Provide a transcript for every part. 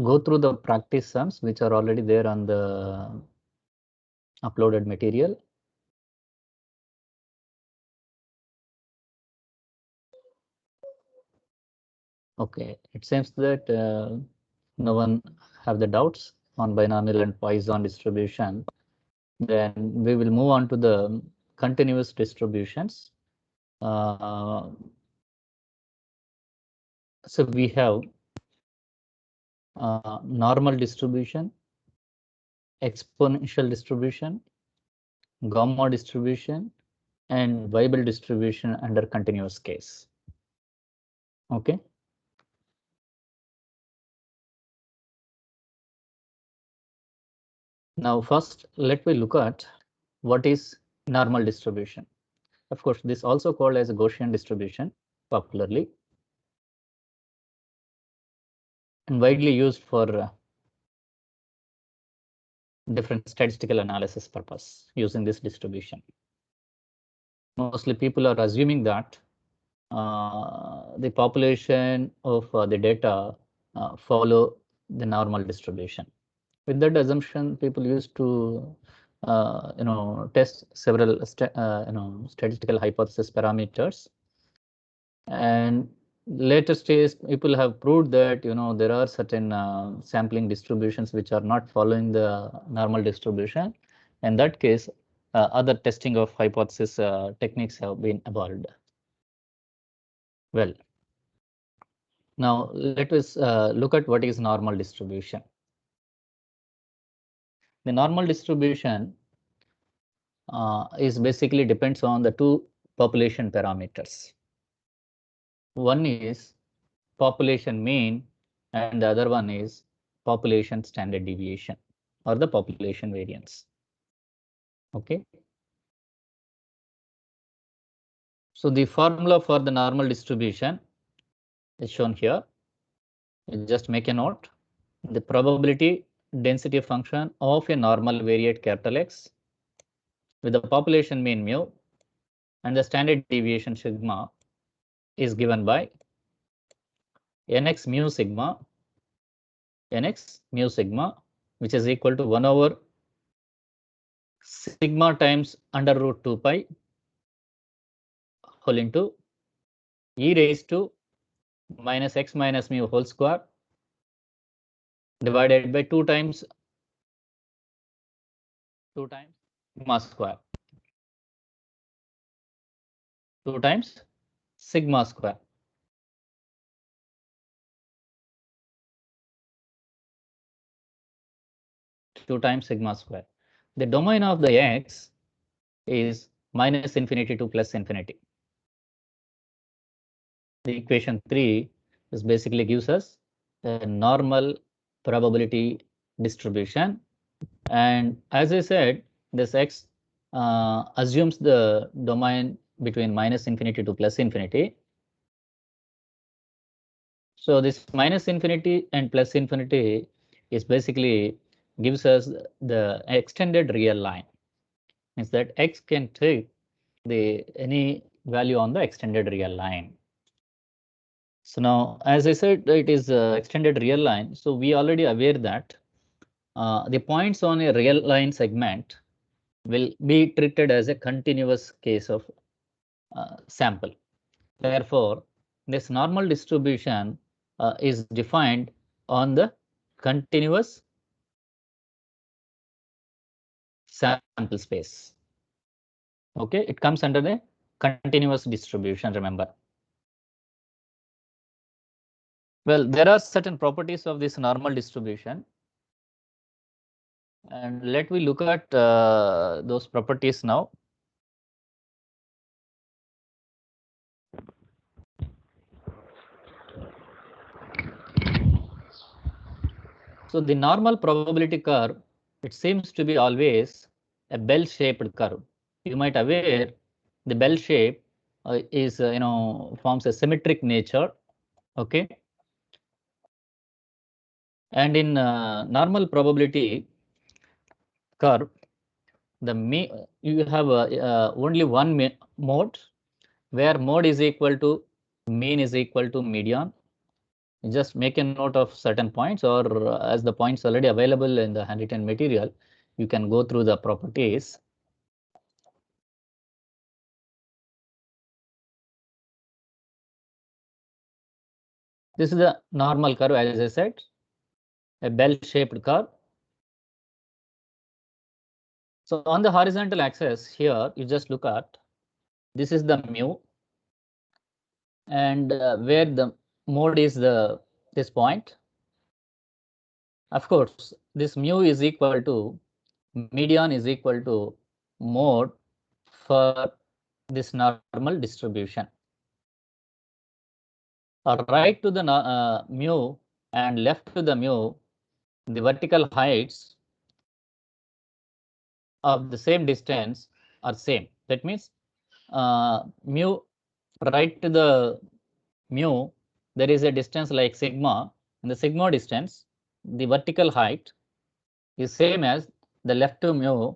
go through the practice sums which are already there on the uploaded material. Okay, it seems that no one have the doubts on binomial and Poisson distribution. Then we will move on to the continuous distributions. So we have normal distribution, exponential distribution, gamma distribution, and Weibull distribution under continuous case. Okay. Now first let me look at what is normal distribution. Of course, this also called as a Gaussian distribution popularly and widely used for different statistical analysis purpose using this distribution. Mostly people are assuming that the population of the data follow the normal distribution. With that assumption, people used to test several statistical hypothesis parameters, and later stage people have proved that there are certain sampling distributions which are not following the normal distribution. In that case, other testing of hypothesis techniques have been evolved. Well, now let us look at what is normal distribution. The normal distribution is basically depends on the two population parameters. One is population mean and the other one is population standard deviation or the population variance. Okay. So the formula for the normal distribution is shown here. You just make a note. The probability density function of a normal variate capital X with the population mean mu and the standard deviation sigma is given by nx mu sigma, which is equal to 1 over sigma times under root 2 pi whole into e raised to minus x minus mu whole square divided by 2 times sigma square. 2 times sigma square. The domain of the x is minus infinity to plus infinity. The equation 3 is basically gives us a normal probability distribution, and as I said, this x assumes the domain between minus infinity to plus infinity. So this minus infinity and plus infinity is basically gives us the extended real line. Means that x can take any value on the extended real line. So now, as I said, it is extended real line. So we already aware that the points on a real line segment will be treated as a continuous case of sample. Therefore, this normal distribution is defined on the continuous sample space. Okay, it comes under the continuous distribution, remember. Well, there are certain properties of this normal distribution, and let me look at those properties now. So the normal probability curve, it seems to be always a bell-shaped curve. You might aware the bell shape is forms a symmetric nature. Okay, and in normal probability curve, you have only one mode, where mode is equal to mean is equal to median. just make a note of certain points, or as the points already available in the handwritten material, you can go through the properties. This is the normal curve, as I said, a bell-shaped curve. So on the horizontal axis here, you just look at, this is the mu, and where the mode is this point. Of course, this mu is equal to, median is equal to mode for this normal distribution. Right to the mu and left to the mu, the vertical heights of the same distance are same. That means mu right to the mu, there is a distance like sigma. In the sigma distance, the vertical height is same as the left to mu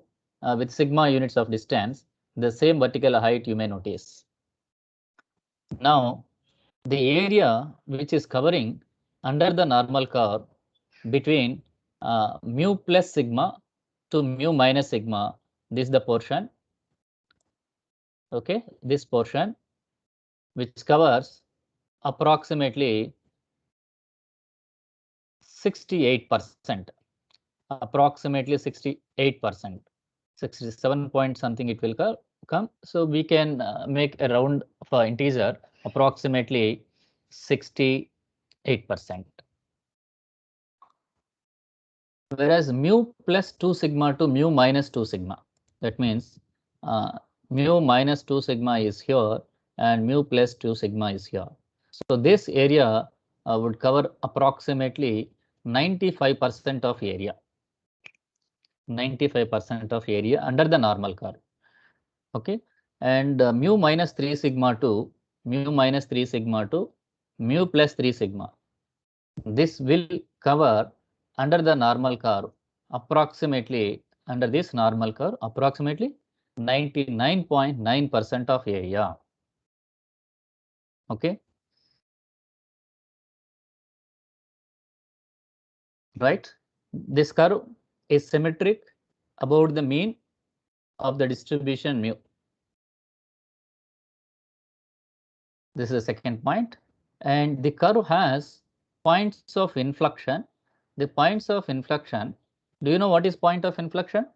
with sigma units of distance, the same vertical height you may notice. Now, the area which is covering under the normal curve between mu plus sigma to mu minus sigma, this is the portion. Okay, this portion which covers approximately 68%, approximately 68%, 67 point something it will come. So we can make a round for integer, approximately 68%. Whereas mu plus 2 sigma to mu minus 2 sigma, that means mu minus 2 sigma is here and mu plus 2 sigma is here. So this area would cover approximately 95% of area. 95% of area under the normal curve. Okay, and mu minus 3 sigma to mu minus 3 sigma to mu plus 3 sigma. This will cover under the normal curve approximately, under this normal curve, approximately 99.9% of area. Okay, right? This curve is symmetric about the mean of the distribution mu. This is the second point. And the curve has points of inflection. The points of inflection, do you know what is point of inflection?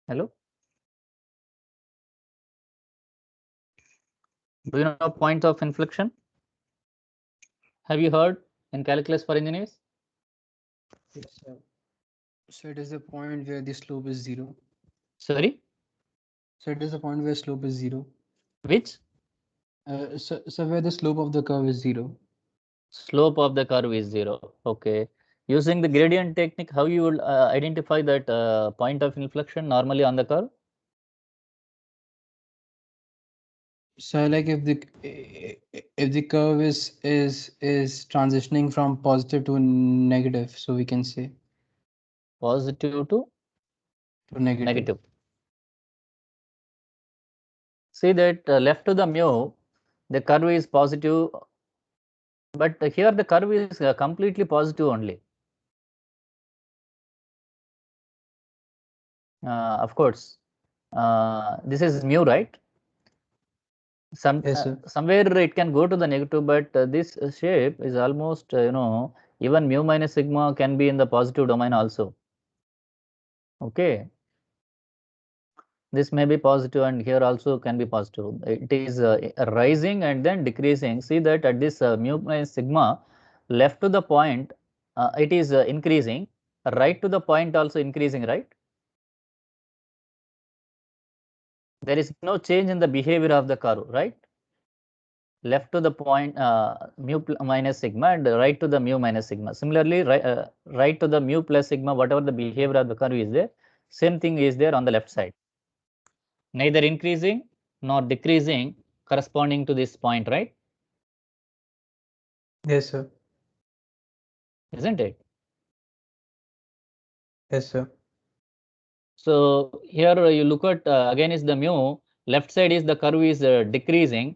Hello? Do you know point of inflection? Have you heard in calculus for engineers? Yes, sir. So it is the point where the slope is 0. Sorry? So it is the point where slope is 0. Which? So where the slope of the curve is 0. Slope of the curve is 0. Okay. Using the gradient technique, how you will identify that point of inflection normally on the curve? So like if the curve is transitioning from positive to negative, so we can say Positive to negative. negative. See that left to the mu, the curve is positive, but here the curve is completely positive only. Of course, this is mu, right? Yes, sir. Somewhere it can go to the negative, but this shape is almost, even mu minus sigma can be in the positive domain also. Okay. This may be positive and here also can be positive. It is rising and then decreasing. See that at this mu minus sigma, left to the point, it is increasing, right to the point also increasing, right? There is no change in the behavior of the curve, right? Left to the point mu minus sigma and right to the mu minus sigma. Similarly, right to the mu plus sigma, whatever the behavior of the curve is there, same thing is there on the left side. Neither increasing nor decreasing corresponding to this point, right? Yes, sir. Isn't it? Yes, sir. So here you look at again is the mu, left side is the curve is decreasing,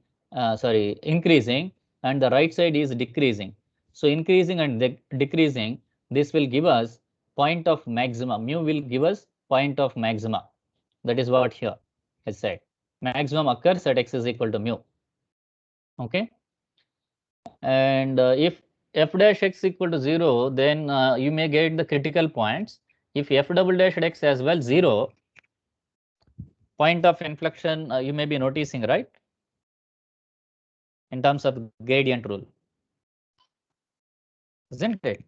increasing, and the right side is decreasing. So increasing and decreasing, this will give us point of maxima. Mu will give us point of maxima. That is what here is said. Maximum occurs at x is equal to mu. Okay. And if f dash x equal to 0, then you may get the critical points. If f double dash x as well 0, point of inflection you may be noticing, right? In terms of gradient rule, isn't it?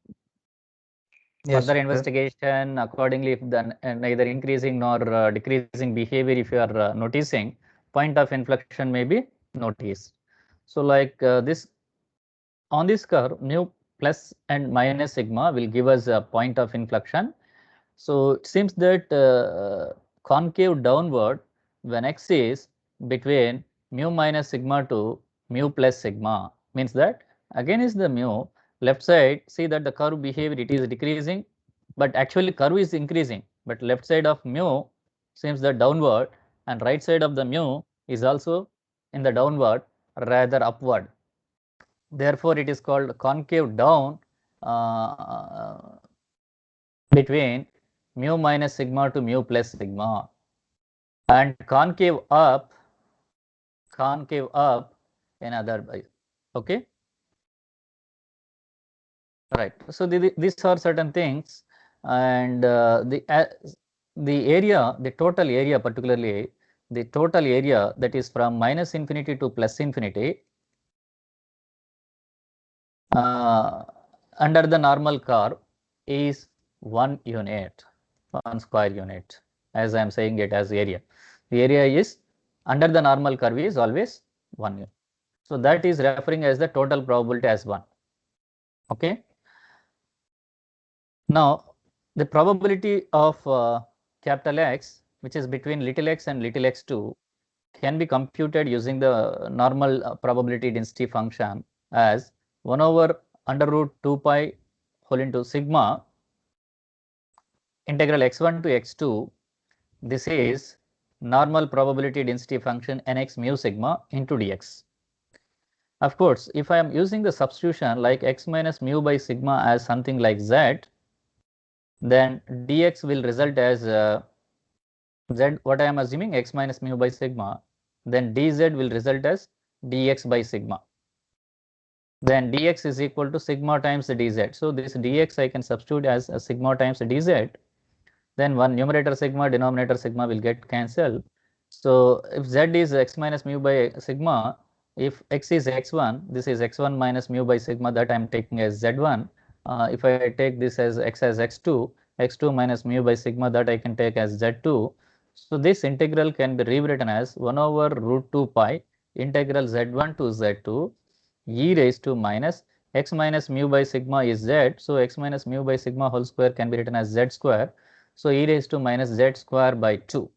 Yes, Further sir. investigation accordingly, if the neither increasing nor decreasing behavior, if you are noticing, point of inflection may be noticed. So like this, on this curve, mu plus and minus sigma will give us a point of inflection. So it seems that concave downward when x is between mu minus sigma to mu plus sigma, means that again is the mu, left side, see that the curve behavior, it is decreasing, but actually curve is increasing, but left side of mu seems the downward, and right side of the mu is also in the downward, rather upward. Therefore, it is called concave down between mu minus sigma to mu plus sigma, and concave up in other way. Okay. Right. So these are certain things, and the area, the total area, particularly the total area that is from minus infinity to plus infinity under the normal curve is 1 unit, 1 square unit, as I am saying it as area. The area is under the normal curve is always 1 unit. So that is referring as the total probability as 1. Okay. Now the probability of capital X, which is between little x and little x2, can be computed using the normal probability density function as 1 over under root 2 pi whole into sigma integral x1 to x2. This is normal probability density function nx mu sigma into dx. Of course, if I am using the substitution like x minus mu by sigma as something like z, then dx will result as z, what I am assuming, x minus mu by sigma, then dz will result as dx by sigma. Then dx is equal to sigma times dz. So this dx I can substitute as a sigma times dz. Then one numerator sigma, denominator sigma will get cancelled. So if z is x minus mu by sigma, if x is x1, this is x1 minus mu by sigma, that I am taking as z1. If I take this as x2, x2 minus mu by sigma, that I can take as z2. So this integral can be rewritten as 1 over root 2 pi integral z1 to z2 e raised to minus x minus mu by sigma is z. So x minus mu by sigma whole square can be written as z square. So e raised to minus z square by 2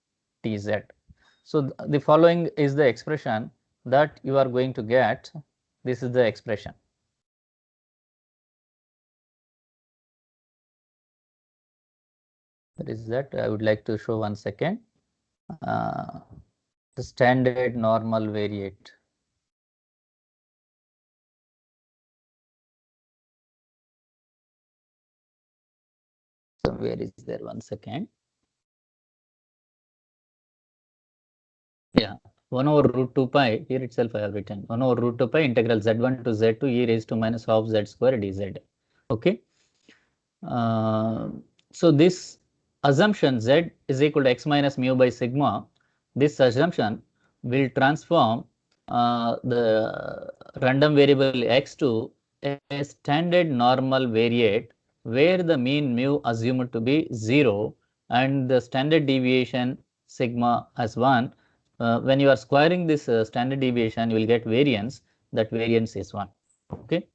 dz. So the following is the expression that you are going to get. This is the expression. That is that I would like to show 1 second. The standard normal variate. So where is there? 1 second. Yeah, 1 over root 2 pi, here itself I have written 1 over root 2 pi integral z1 to z2 e raised to minus half z square dz. Okay. So this assumption z is equal to x minus mu by sigma, this assumption will transform the random variable x to a standard normal variate where the mean mu assumed to be 0 and the standard deviation sigma as 1. When you are squaring this standard deviation, you will get variance. That variance is 1. Okay.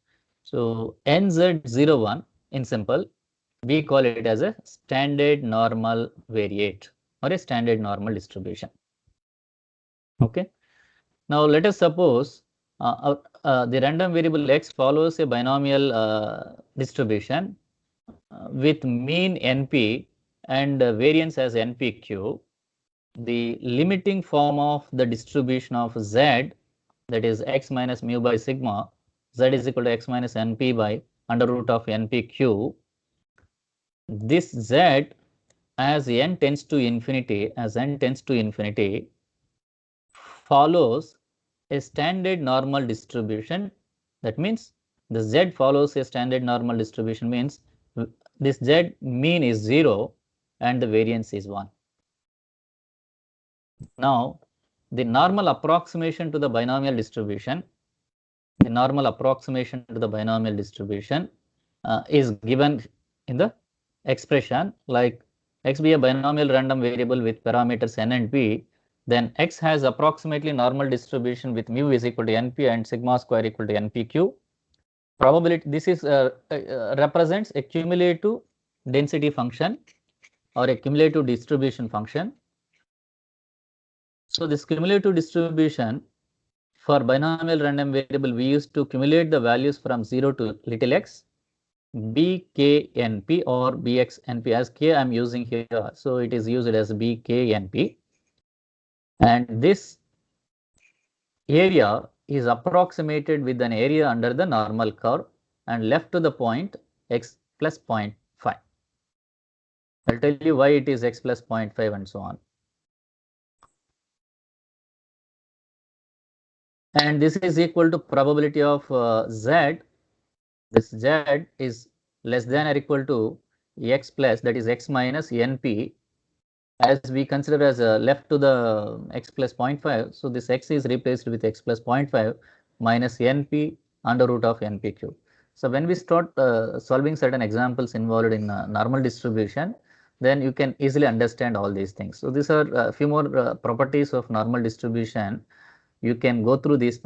So NZ01 in simple, we call it as a standard normal variate or a standard normal distribution. Okay. Now let us suppose the random variable x follows a binomial distribution with mean NP and variance as NPQ. The limiting form of the distribution of z, that is x minus mu by sigma, z is equal to x minus np by under root of npq. This z, as n tends to infinity, follows a standard normal distribution. That means the z follows a standard normal distribution, means this z mean is 0 and the variance is 1. Now, the normal approximation to the binomial distribution, is given in the expression like x be a binomial random variable with parameters n and p, then x has approximately normal distribution with mu is equal to np and sigma square equal to npq. Probability, this is represents a cumulative density function or a cumulative distribution function. So this cumulative distribution for binomial random variable, we used to cumulate the values from 0 to little x, bknp or bxnp. As k I am using here, so it is used as bknp. And this area is approximated with an area under the normal curve and left to the point x plus 0.5. I'll tell you why it is x plus 0.5 and so on. And this is equal to probability of z. This z is less than or equal to x plus, that is x minus np, as we consider as left to the x plus 0.5. So this x is replaced with x plus 0.5 minus np under root of npq. So when we start solving certain examples involved in normal distribution, then you can easily understand all these things. So these are a few more properties of normal distribution. You can go through these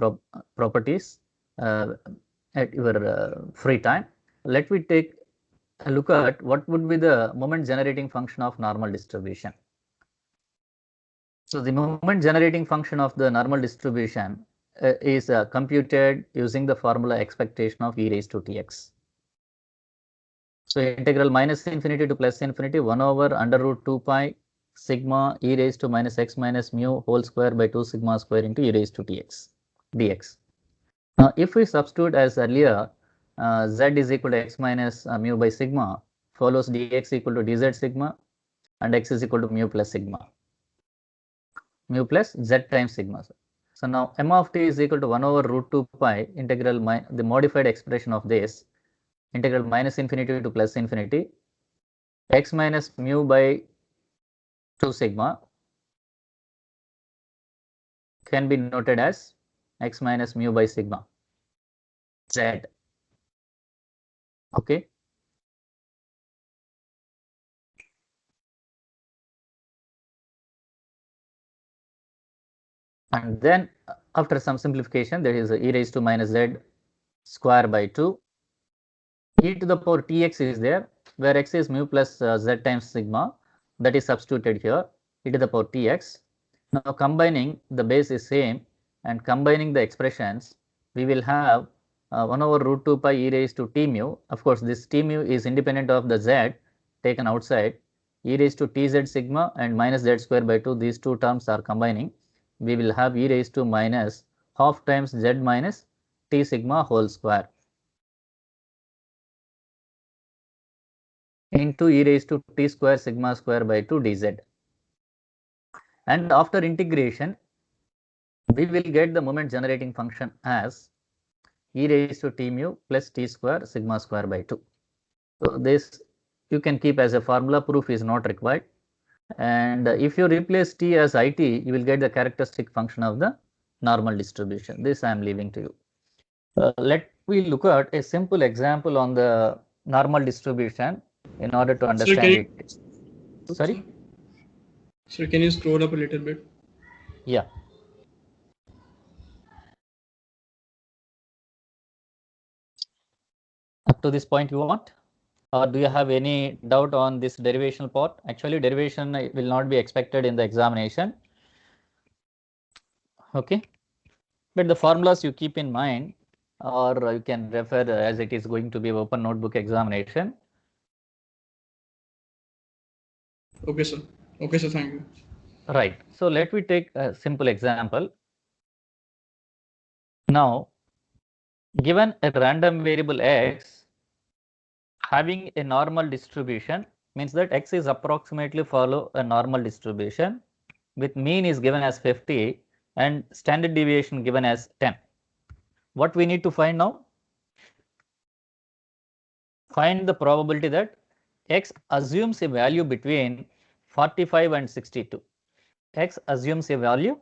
properties at your free time. Let me take a look at what would be the moment generating function of normal distribution. So the moment generating function of the normal distribution is computed using the formula expectation of e raised to tx. So integral minus infinity to plus infinity 1 over under root 2 pi sigma e raised to minus x minus mu whole square by 2 sigma square into e raised to tx dx. Now, if we substitute as earlier, z is equal to x minus mu by sigma, follows dx equal to dz sigma, and x is equal to mu plus sigma, mu plus z times sigma. So now m of t is equal to 1 over root 2 pi integral the modified expression of this integral minus infinity to plus infinity x minus mu by 2 sigma can be noted as x minus mu by sigma z. Okay. And then after some simplification, there is e raised to minus z square by 2. E to the power tx is there, where x is mu plus z times sigma, that is substituted here, e to the power tx. Now combining, the base is same, and combining the expressions, we will have 1 over root 2 pi e raised to t mu. Of course, this t mu is independent of the z taken outside. E raised to tz sigma and minus z square by 2, these two terms are combining. We will have e raised to minus half times z minus t sigma whole square into e raised to t square sigma square by 2 dz. And after integration, we will get the moment generating function as e raised to t mu plus t square sigma square by 2. So this you can keep as a formula, proof is not required. And if you replace t as it, you will get the characteristic function of the normal distribution. This I am leaving to you. Let me look at a simple example on the normal distribution in order to understand it. Sorry? Sir, can you scroll up a little bit? Yeah. Up to this point you want? Or do you have any doubt on this derivation part? Actually, derivation will not be expected in the examination. Okay. But the formulas you keep in mind, or you can refer as it is going to be open notebook examination. Okay, sir. Okay, sir. Thank you. Right. So let me take a simple example. Now, given a random variable x having a normal distribution, means that x is approximately follow a normal distribution with mean is given as 50 and standard deviation given as 10. What we need to find now? Find the probability that x assumes a value between 45 and 62. X assumes a value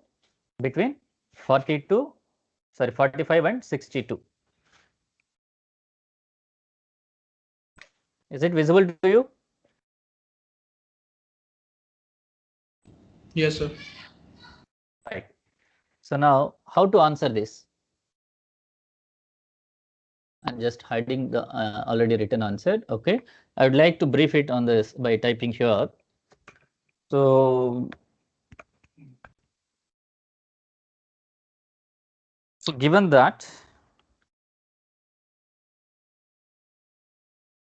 between 45 and 62. Is it visible to you? Yes, sir. Right. So now how to answer this? I'm just hiding the already written answer. Okay. I would like to brief it on this by typing here. So given that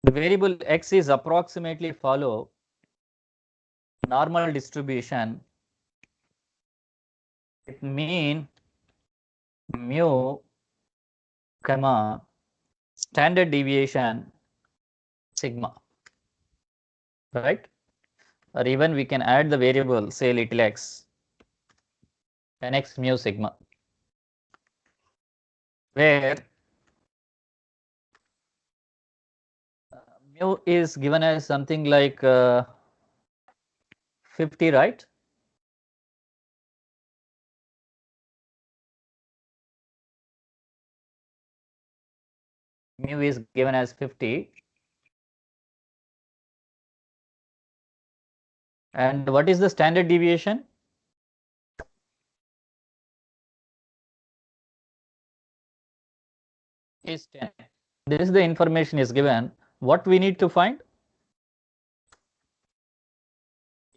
the variable x is approximately follow normal distribution, it mean mu comma standard deviation sigma, right? Or even we can add the variable say little x, and x mu sigma, where mu is given as something like 50, right? Mu is given as 50. And what is the standard deviation? Is 10. This is the information is given. What we need to find?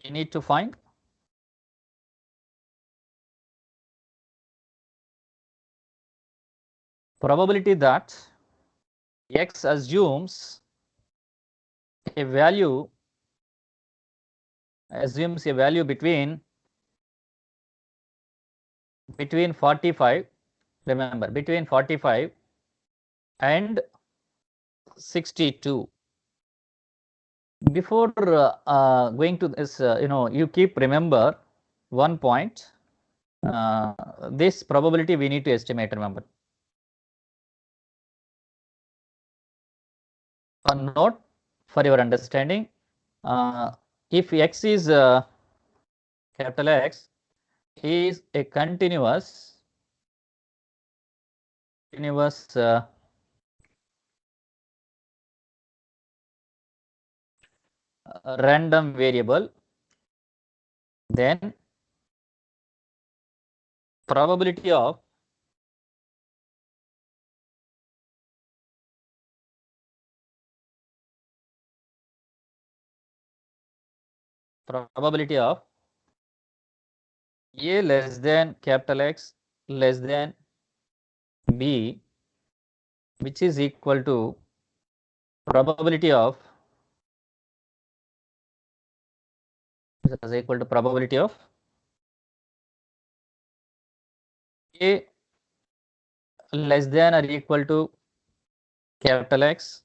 We need to find probability that x assumes a value between 45, remember, between 45 and 62. Before going to this, you keep remember one point. This probability we need to estimate, remember. A note for your understanding, if x is capital X is a continuous random variable, then probability of A less than capital X less than B, which is equal to probability of A less than or equal to capital X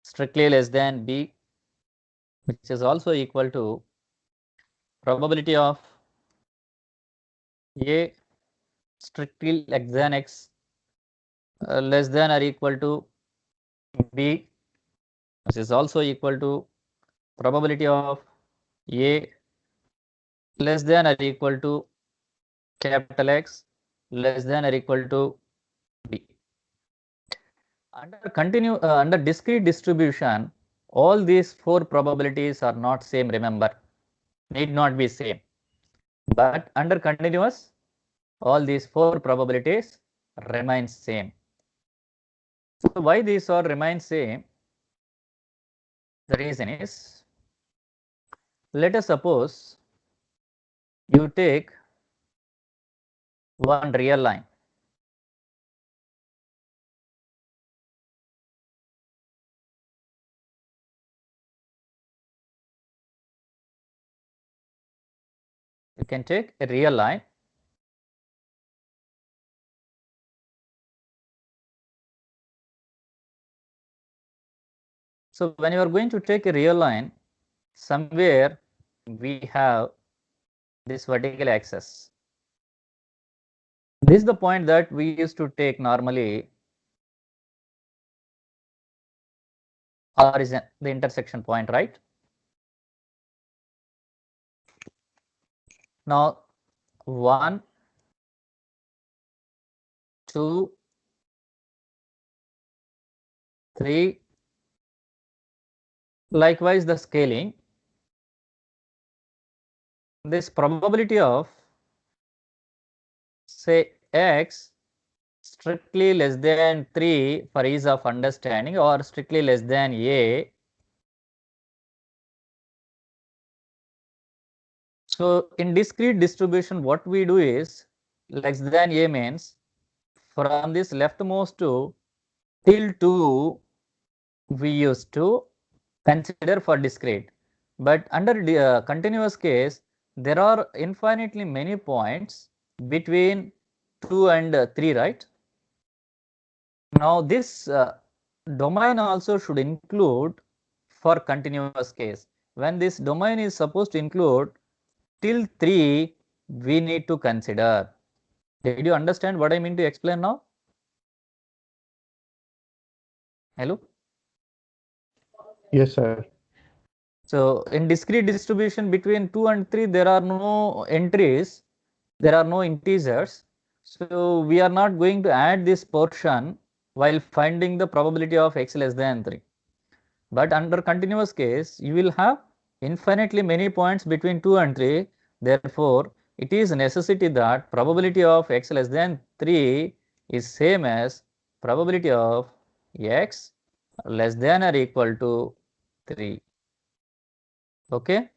strictly less than B, which is also equal to probability of A strictly less than X less than or equal to B, which is also equal to probability of A less than or equal to capital X less than or equal to B. Under discrete distribution, all these four probabilities are not same, remember, need not be same. But under continuous, all these four probabilities remain same. So why these all remain same? The reason is, let us suppose you take one real line. You can take a real line So when you are going to take a real line, somewhere we have this vertical axis. This is the point that we used to take normally origin, the intersection point, right? Now 1, 2, 3, likewise the scaling. This probability of say x strictly less than 3 for ease of understanding, or strictly less than a. So in discrete distribution, what we do is less than a means from this leftmost to till 2 we used to consider for discrete. But under the continuous case, there are infinitely many points between 2 and 3, right? Now this domain also should include for continuous case. When this domain is supposed to include till 3, we need to consider. Did you understand what I mean to explain now? Hello? Yes, sir. So in discrete distribution between 2 and 3, there are no entries, there are no integers. So we are not going to add this portion while finding the probability of x less than 3. But under continuous case, you will have infinitely many points between 2 and 3. Therefore, it is a necessity that probability of x less than 3 is same as probability of x less than or equal to 3. Okay.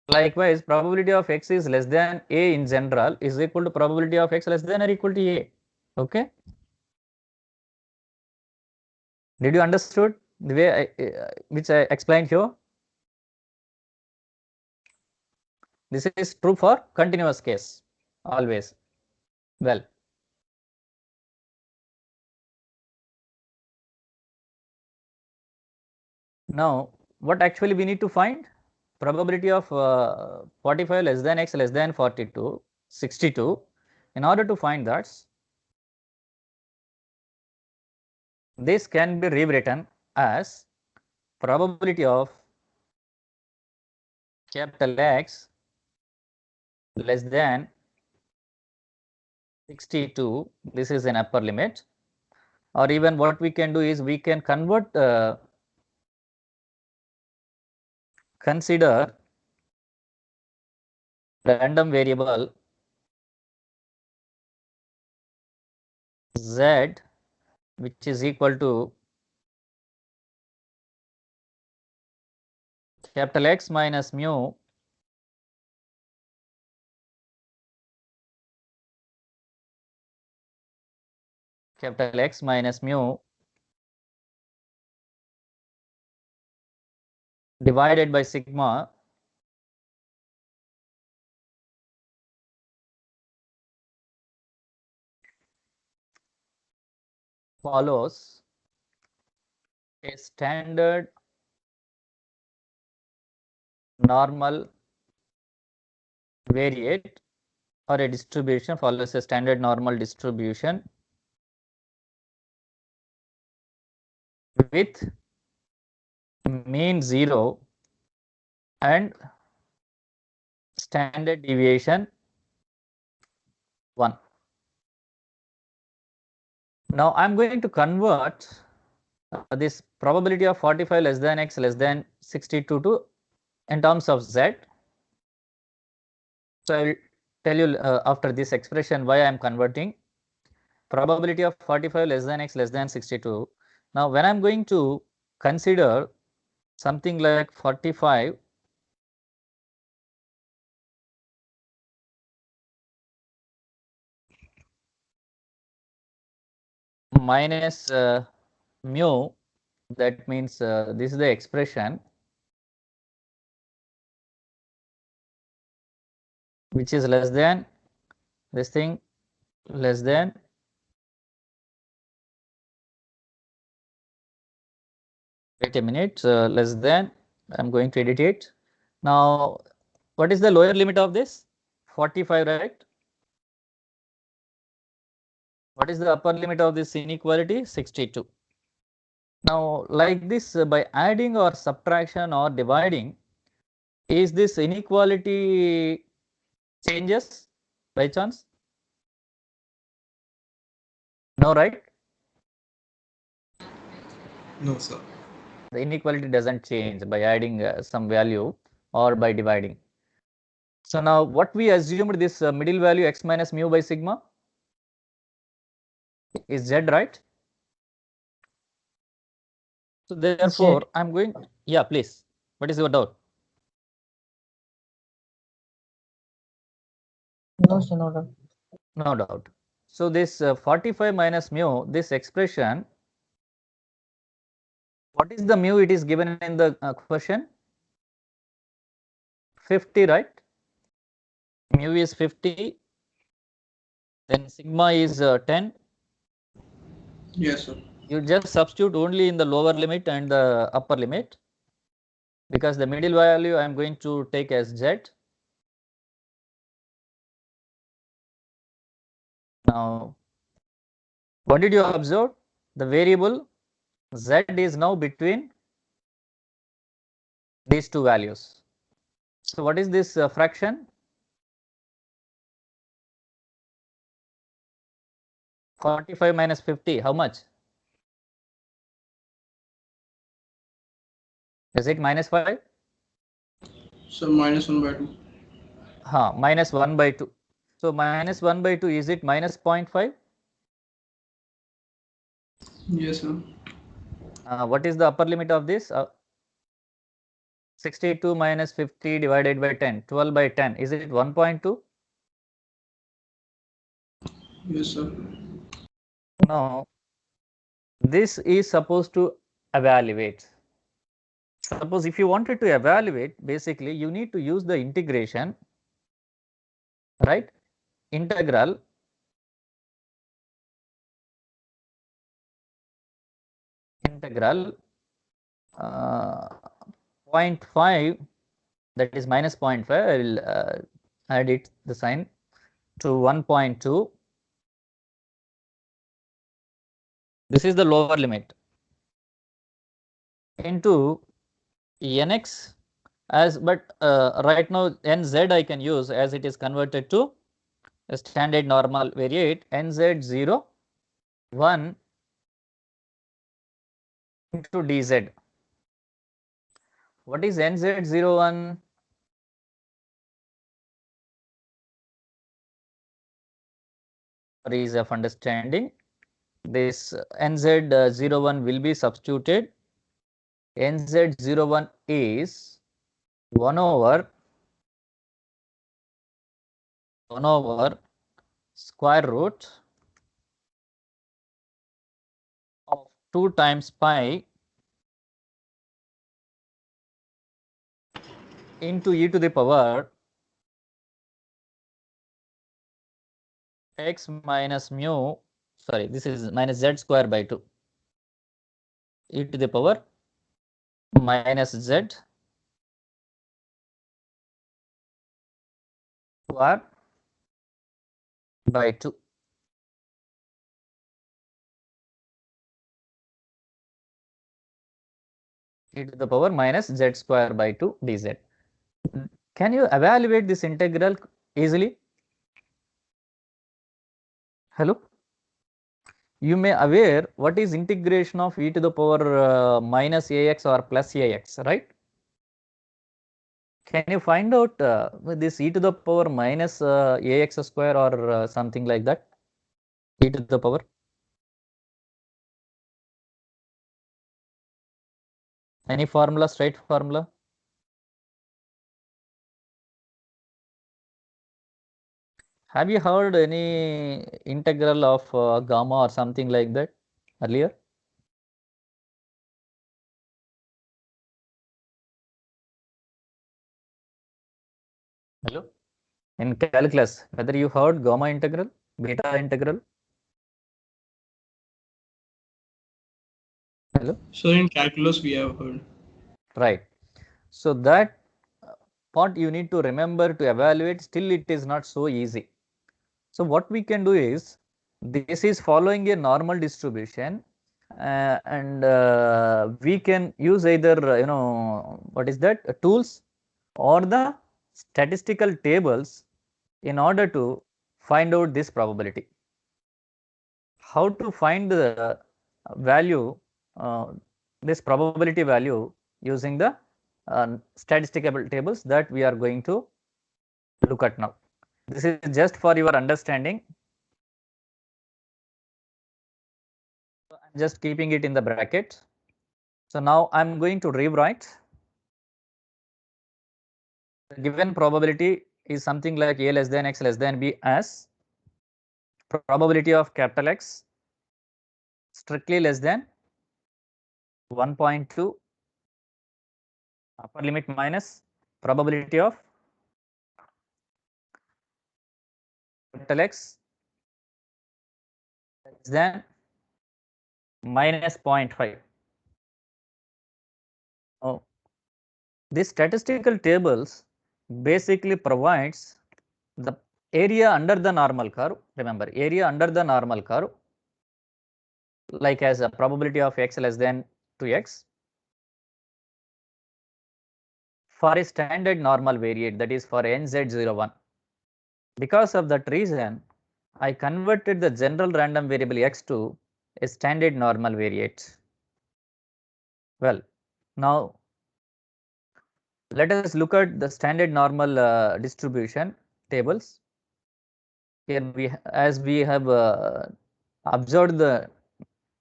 Likewise, probability of x is less than a in general is equal to probability of x less than or equal to a. Okay. Did you understood the way which I explained here? This is true for continuous case always. Well, now what actually we need to find? Probability of 45 less than x less than 42, 62. In order to find that, this can be rewritten as probability of capital X less than 62. This is an upper limit. Or even what we can do is we can consider random variable z, which is equal to capital X minus mu capital X minus mu divided by sigma follows a standard normal variate, or a distribution follows a standard normal distribution with mean 0 and standard deviation 1. Now I'm going to convert this probability of 45 less than x less than 62 to in terms of z. So I will tell you after this expression why I am converting probability of 45 less than x less than 62. Now when I'm going to consider something like 45 minus mu, that means this is the expression which is less than this thing less than Wait a minute, less than, I'm going to edit it. Now, what is the lower limit of this? 45, right? What is the upper limit of this inequality? 62. Now, like this, by adding or subtraction or dividing, is this inequality changes by chance? No, right? No, sir. The inequality doesn't change by adding some value or by dividing. So now what we assumed, this middle value x minus mu by sigma is z, right? So therefore, I'm going, yeah, please. What is your doubt? No, sir, no doubt. No doubt. So this 45 minus mu, this expression, what is the mu it is given in the question? 50, right? Mu is 50, then sigma is 10. Yes, sir. You just substitute only in the lower limit and the upper limit, because the middle value I am going to take as z. Now, what did you observe? The variable z is now between these two values. So what is this fraction? 45 minus 50, how much? Is it minus 5? So minus 1 by 2. Minus 1 by 2. So minus 1 by 2, is it minus 0.5? Yes, sir. What is the upper limit of this? 62 minus 50 divided by 10, 12 by 10. Is it 1.2? Yes, sir. Now, this is supposed to evaluate. Suppose if you wanted to evaluate, basically you need to use the integration, right? Integral uh, 0.5, that is minus 0.5. I will add it the sign to 1.2. This is the lower limit into nx as, but right now nz I can use as it is converted to a standard normal variate nz 0 1 into dz. What is nz 0 1? For ease of understanding, this nz 0 1 will be substituted. nz 0 1 is 1 over square root of 2 times pi into e to the power x minus mu, sorry, this is minus z square by 2, e to the power minus z square by 2. E to the power minus z square by 2 dz. Can you evaluate this integral easily? Hello? You may aware what is integration of e to the power minus ax or plus ax, right? Can you find out this e to the power minus ax square or something like that? E to the power? Any formula, straight formula? Have you heard any integral of gamma or something like that earlier? Hello? In calculus, whether you heard gamma integral, beta integral? Hello? So in calculus we have heard. Right. So that part you need to remember to evaluate, still it is not so easy. So what we can do is, this is following a normal distribution, and we can use either, what is that, tools or the statistical tables in order to find out this probability. How to find the value, this probability value, using the statistical tables that we are going to look at now. This is just for your understanding. I'm just keeping it in the bracket. So now I'm going to rewrite. The given probability is something like a less than x less than b as probability of capital X strictly less than 1.2 upper limit minus probability of capital X less than minus 0.5. Oh, these statistical tables basically provides the area under the normal curve. Remember, area under the normal curve, like as a probability of x less than 2x for a standard normal variate, that is for nz01. Because of that reason, I converted the general random variable x to a standard normal variate. Well, now let us look at the standard normal distribution tables. Here as we have observed the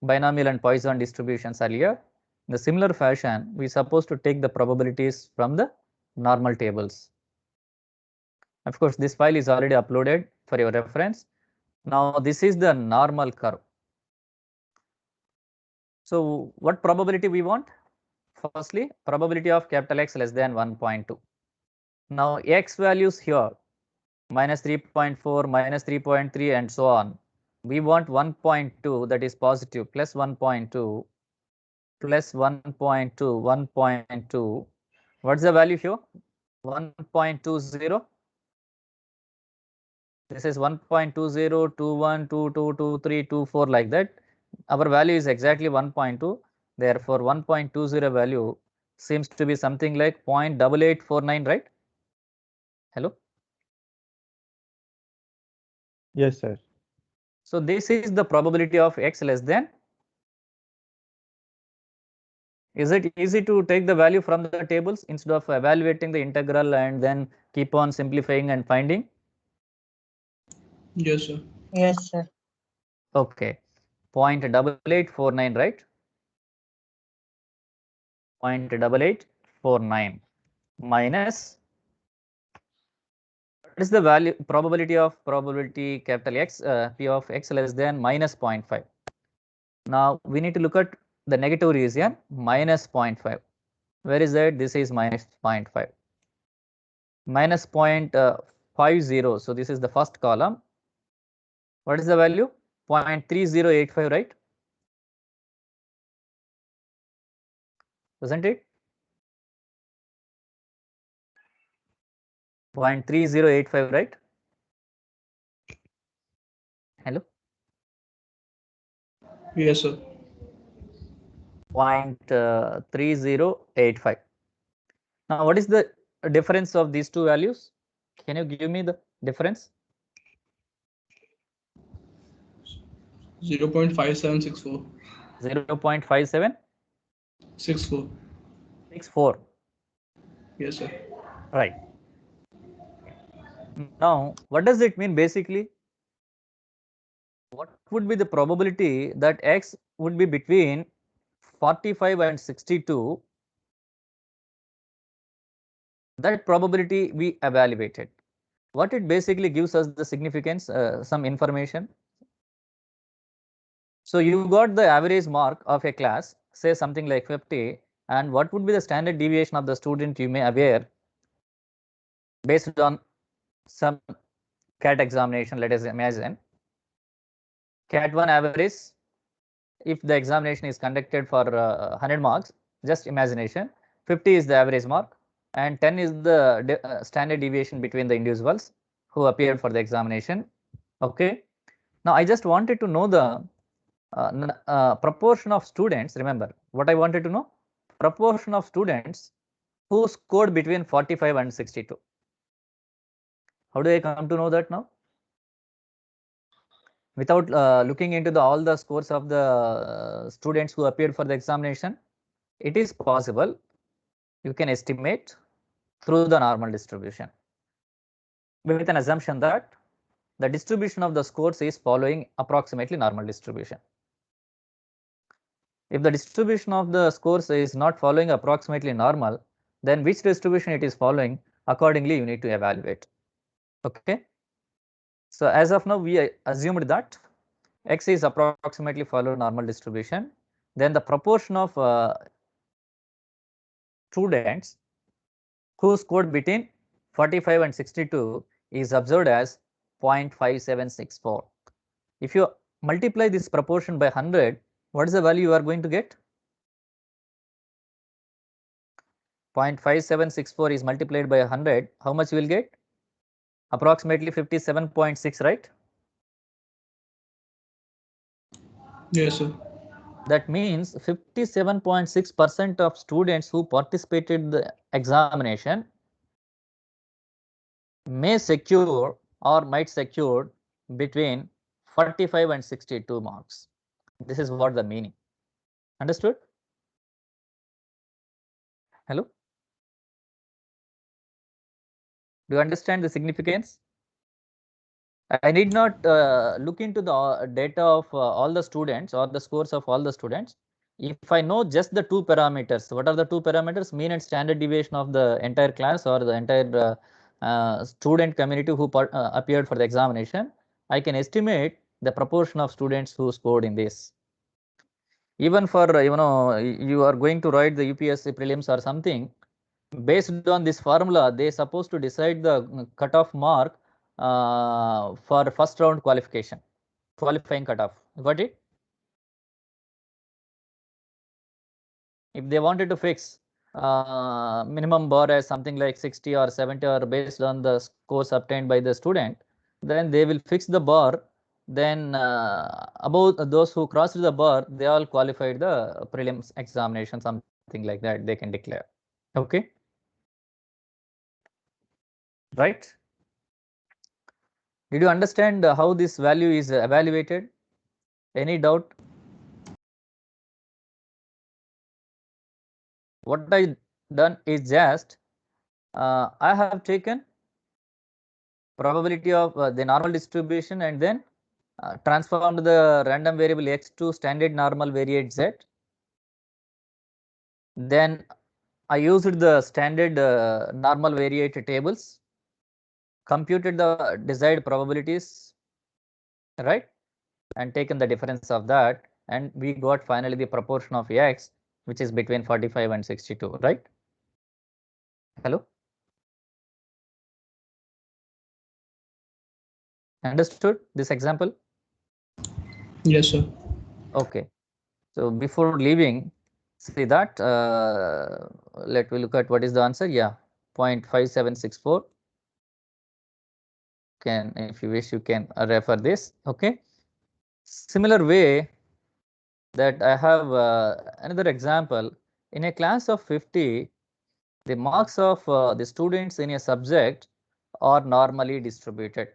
binomial and Poisson distributions earlier, in the similar fashion, we supposed to take the probabilities from the normal tables. Of course, this file is already uploaded for your reference. Now this is the normal curve. So what probability we want? Firstly, probability of capital X less than 1.2. Now x values here minus 3.4, minus 3.3 and so on. We want 1.2, that is positive, plus 1.2, plus 1.2, 1.2. What's the value here? 1.20. This is 1.20, 21, 22, 23, 24, like that. Our value is exactly 1.2. Therefore, 1.20 value seems to be something like 0.8849, right? Hello? Yes, sir. So this is the probability of x less than. Is it easy to take the value from the tables instead of evaluating the integral and then keep on simplifying and finding? Yes, sir. Yes, sir. Okay, 0.8849, right? 0.8849 minus, what is the value probability of probability capital X, P of x less than minus 0.5. Now we need to look at the negative region, minus 0.5. Where is that? This is minus 0.5. Minus 0.50. So this is the first column. What is the value? 0.3085, right? Isn't it? 0.3085, right? Hello? Yes, sir. 0.3085. Now, what is the difference of these two values? Can you give me the difference? 0.5764. 0.5764. 64. Yes, sir. Right. Now, what does it mean basically? What would be the probability that x would be between 45 and 62? That probability we evaluated. What it basically gives us the significance, some information. So you got the average mark of a class, say something like 50, and what would be the standard deviation of the student you may aware based on some CAT examination. Let us imagine CAT 1 average if the examination is conducted for 100 marks, just imagination, 50 is the average mark and 10 is the standard deviation between the individuals who appeared for the examination. Okay. Now I just wanted to know the proportion of students. Remember what I wanted to know? Proportion of students who scored between 45 and 62. How do I come to know that now? Without looking into all the scores of the students who appeared for the examination, it is possible you can estimate through the normal distribution with an assumption that the distribution of the scores is following approximately normal distribution. If the distribution of the scores is not following approximately normal, then which distribution it is following, accordingly you need to evaluate. Okay. So as of now, we assumed that X is approximately follow normal distribution. Then the proportion of students who scored between 45 and 62 is observed as 0.5764. If you multiply this proportion by 100, what is the value you are going to get? 0.5764 is multiplied by 100. How much you will get? Approximately 57.6, right? Yes, sir. That means 57.6% of students who participated in the examination may secure or might secure between 45 and 62 marks. This is what the meaning. Understood? Hello? Do you understand the significance? I need not look into the data of all the students or the scores of all the students. If I know just the two parameters, what are the two parameters? Mean and standard deviation of the entire class or the entire student community who appeared for the examination, I can estimate the proportion of students who scored in this. Even for, you are going to write the UPSC prelims or something, based on this formula, they are supposed to decide the cutoff mark for first round qualifying cutoff. Got it? If they wanted to fix minimum bar as something like 60 or 70 or based on the scores obtained by the student, then they will fix the bar. Then about those who crossed the bar, they all qualified the prelims examination, something like that they can declare. Okay. Right? Did you understand how this value is evaluated? Any doubt? What I done is just I have taken probability of the normal distribution and then transformed the random variable x to standard normal variate z. Then I used the standard normal variate tables, computed the desired probabilities, right, and taken the difference of that, and we got finally the proportion of x, which is between 45 and 62, right? Hello? Understood this example? Yes, sir. Okay. So before leaving, see that let me look at what is the answer. Yeah, 0.5764. Can, if you wish, you can refer this. Okay. Similar way that I have another example. In a class of 50, the marks of the students in a subject are normally distributed.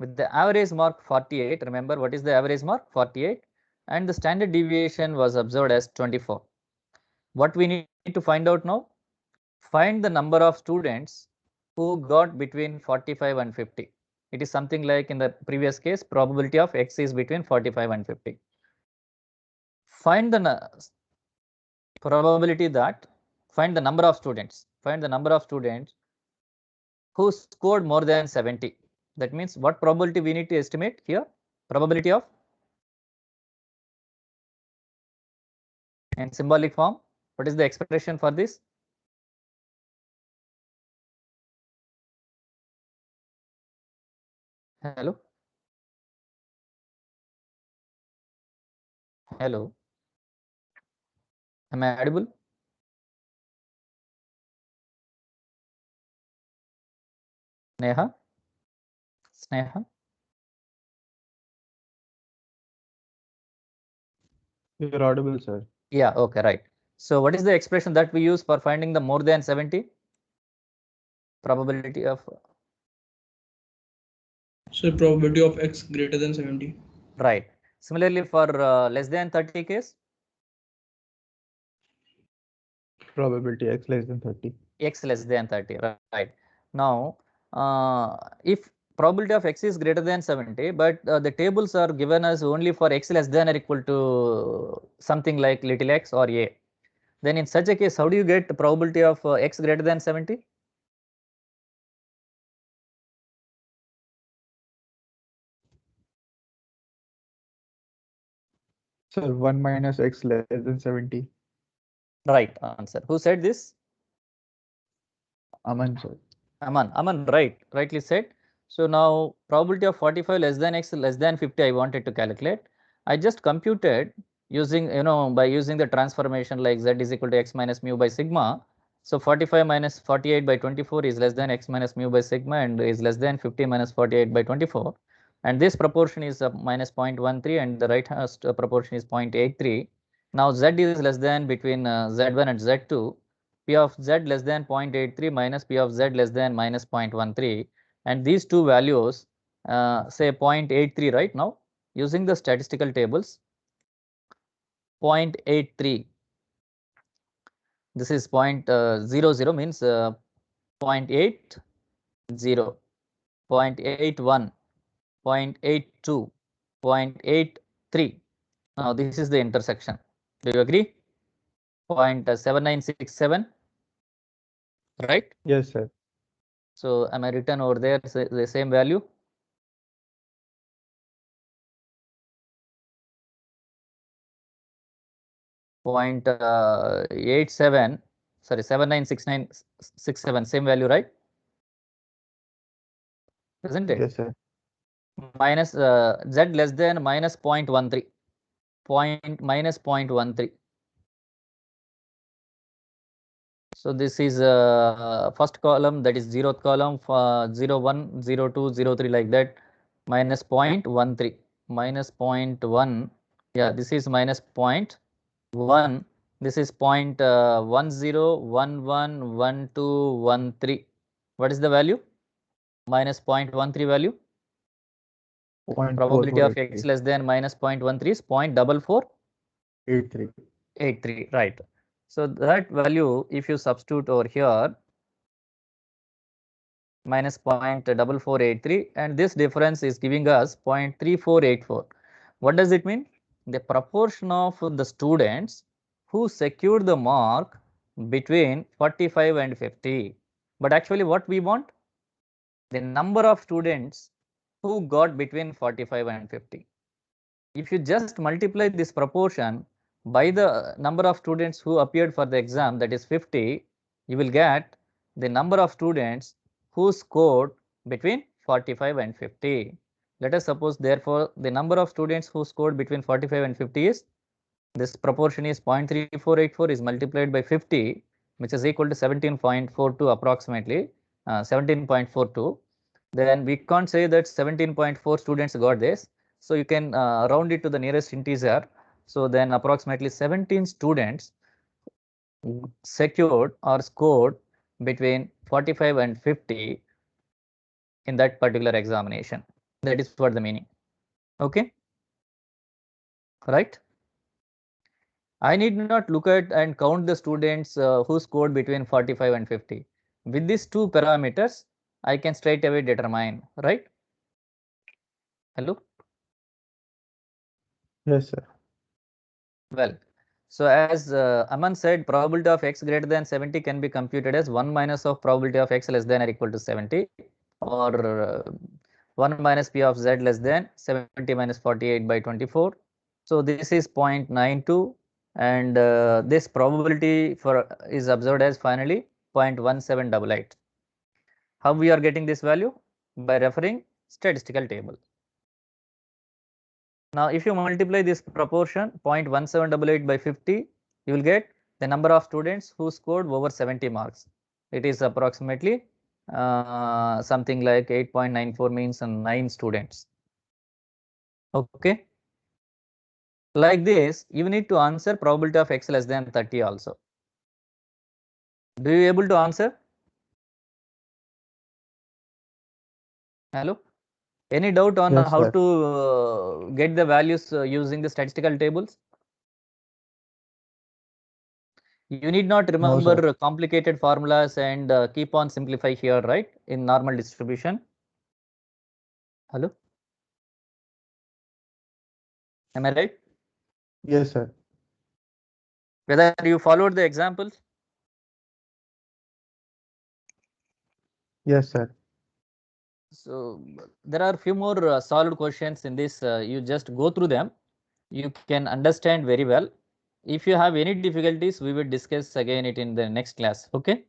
With the average mark 48, remember what is the average mark? 48, and the standard deviation was observed as 24. What we need to find out now? Find the number of students who got between 45 and 50. It is something like in the previous case, probability of x is between 45 and 50. Find the probability that, find the number of students, who scored more than 70. That means what probability we need to estimate here? Probability of, in symbolic form, what is the expression for this? Hello? Hello. Am I audible? Neha? Sneha? You're audible, sir. Yeah, okay, right. So what is the expression that we use for finding the more than 70? Probability of... So probability of x greater than 70. Right. Similarly, for less than 30 case? Probability x less than 30. X less than 30, right. Now, if probability of x is greater than 70, but the tables are given as only for x less than or equal to something like little x or a, then in such a case, how do you get the probability of x greater than 70? Sir, 1 minus x less than 70. Right answer. Who said this? Aman, sir. Aman, right, rightly said. So now probability of 45 less than x less than 50 I wanted to calculate. I just computed using, by using the transformation like z is equal to x minus mu by sigma. So 45 minus 48 by 24 is less than x minus mu by sigma and is less than 50 minus 48 by 24. And this proportion is minus 0.13 and the right proportion is 0.83. Now z is less than between z1 and z2. P of z less than 0.83 minus P of z less than minus 0.13, and these two values say 0.83 right now using the statistical tables. 0.83, this is 0.00 means 0.80, 0.81, 0.82, 0.83. Now this is the intersection. Do you agree? 0.7967, right? Yes, sir. So am I written over there the same value? Point 87, sorry, 796967, same value, right? Isn't it? Yes, sir. Minus z less than minus 0.13, minus 0.13. So this is first column, that is zeroth column, 0, 1, 0, 2, 0, 3 like that, minus 0.13, minus 0.1. Yeah, this is minus 0.1. This is 0.10111213. What is the value? Minus 0.13 value. Probability of x 0.4483. less than minus 0.13 is 0.4483. 83. Right. So that value, if you substitute over here, minus 0.4483, and this difference is giving us 0.3484. What does it mean? The proportion of the students who secured the mark between 45 and 50. But actually what we want? The number of students who got between 45 and 50. If you just multiply this proportion by the number of students who appeared for the exam, that is 50, you will get the number of students who scored between 45 and 50. Let us suppose therefore the number of students who scored between 45 and 50 is, this proportion is 0.3484 is multiplied by 50, which is equal to 17.42 approximately, 17.42. Then we can't say that 17.4 students got this. So you can round it to the nearest integer. So then approximately 17 students secured or scored between 45 and 50 in that particular examination. That is what the meaning. Okay. Right. I need not look at and count the students who scored between 45 and 50. With these two parameters, I can straight away determine, right? Hello? Yes, sir. Well, so as Aman said, probability of x greater than 70 can be computed as 1 minus of probability of x less than or equal to 70, or 1 minus p of z less than 70 minus 48 by 24. So this is 0.92, and this probability for is observed as finally 0.1788. How we are getting this value? By referring statistical table. Now, if you multiply this proportion 0.1788 by 50, you will get the number of students who scored over 70 marks. It is approximately something like 8.94 means 9 students. Okay. Like this, you need to answer probability of x less than 30 also. Do you able to answer? Hello? Any doubt on Yes, how sir. to get the values using the statistical tables? You need not No, remember sir. complicated formulas and keep on simplify here, right? In normal distribution. Hello? Am I right? Yes, sir. Whether you followed the examples? Yes, sir. So there are few more solved questions in this. You just go through them. You can understand very well. If you have any difficulties, we will discuss again it in the next class. Okay?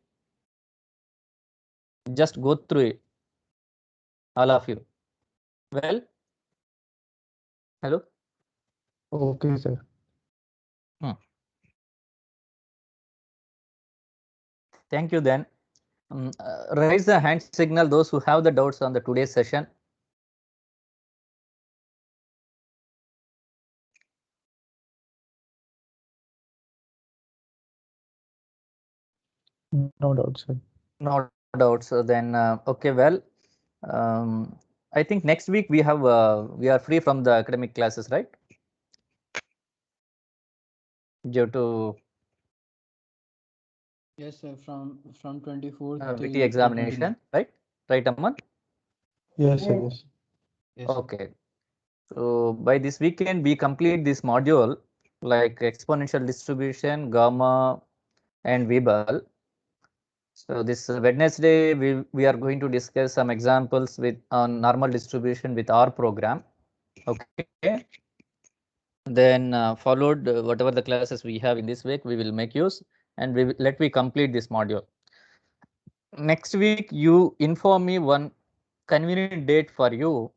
Just go through it, all of you. Well, hello? Okay, sir. Thank you then. Raise the hand signal those who have the doubts on the today's session. No doubt, sir. No doubts. So then, okay, well, I think next week we are free from the academic classes, right? Due to Yes, sir. From 24th VT till examination, 29th. right? Right, Aman? Yes, sir. Yes. Yes, sir. Okay. So by this weekend, we complete this module like exponential distribution, gamma, and Weibull. So this Wednesday, we are going to discuss some examples with on normal distribution with our program. Okay. Then followed whatever the classes we have in this week, we will make use and let me complete this module. Next week, you inform me one convenient date for you.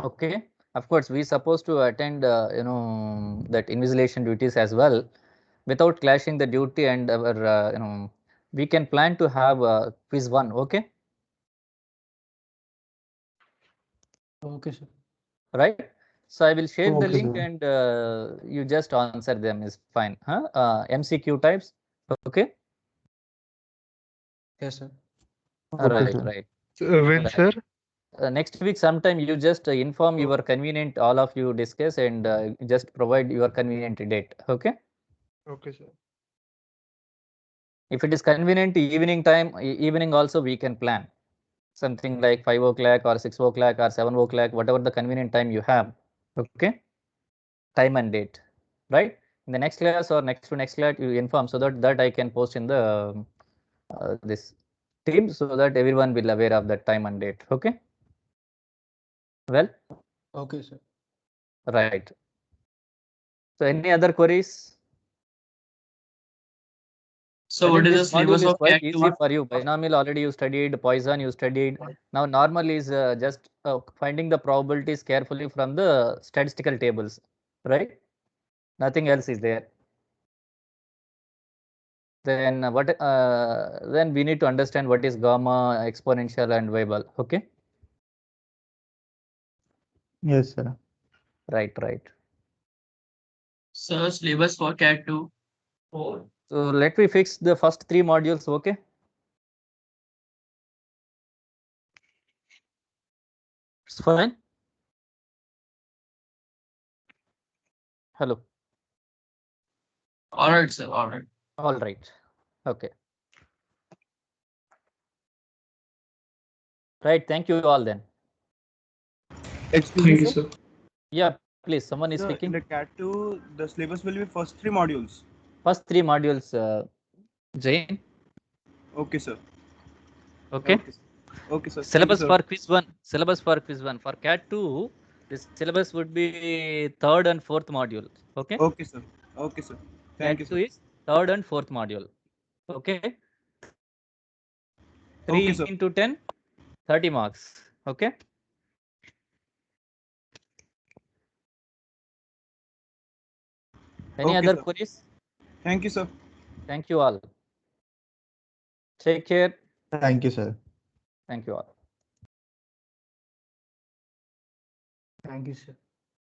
Okay. Of course, we supposed to attend that invigilation duties as well without clashing the duty and our we can plan to have quiz 1. Okay. Okay, sir. Right. So I will share the Okay, link sir. and you just answer them is fine. MCQ types. Okay. Yes, sir. Okay, Right. sir. Right. When, Right. sir? Next week sometime you just inform your convenient, all of you discuss and just provide your convenient date. Okay. Okay, sir. If it is convenient evening time, evening also we can plan something like 5 o'clock or 6 o'clock or 7 o'clock, whatever the convenient time you have. Okay. Time and date. Right. In the next class or next to next class, you inform so that I can post in the this team so that everyone will aware of that time and date. Okay. Well. Okay, sir. Right. So any other queries? So I what think is the this module syllabus is of quite CAT easy 2? for you. Binomial already you studied, Poisson you studied. Now normal is just finding the probabilities carefully from the statistical tables, right? Nothing else is there. Then then we need to understand what is gamma, exponential, and Weibull. Okay. Yes, sir. Right. Right. So syllabus for CAT 2. So let me fix the first 3 modules. Okay. It's fine. Hello. All right, sir. All right. All right. Okay. Right. Thank you all then. Excuse me, Thank you, sir. sir. Yeah. Please. Someone is Sir, in speaking. the CAT 2, the syllabus will be first 3 modules. First 3 modules. Jain. Okay, sir. Okay. Okay, sir. Okay, sir. Thank you, Syllabus sir. for quiz 1. Syllabus for quiz 1. For CAT 2, this syllabus would be 3rd and 4th module. Okay. Okay, sir. Okay, sir. Thank you, CAT 2 sir. is 3rd and 4th module. Okay. 3 Okay, sir. into 10, 30 marks. Okay. Any Okay, other sir. queries? Thank you, sir. Thank you all. Take care. Thank you, sir. Thank you all. Thank you, sir.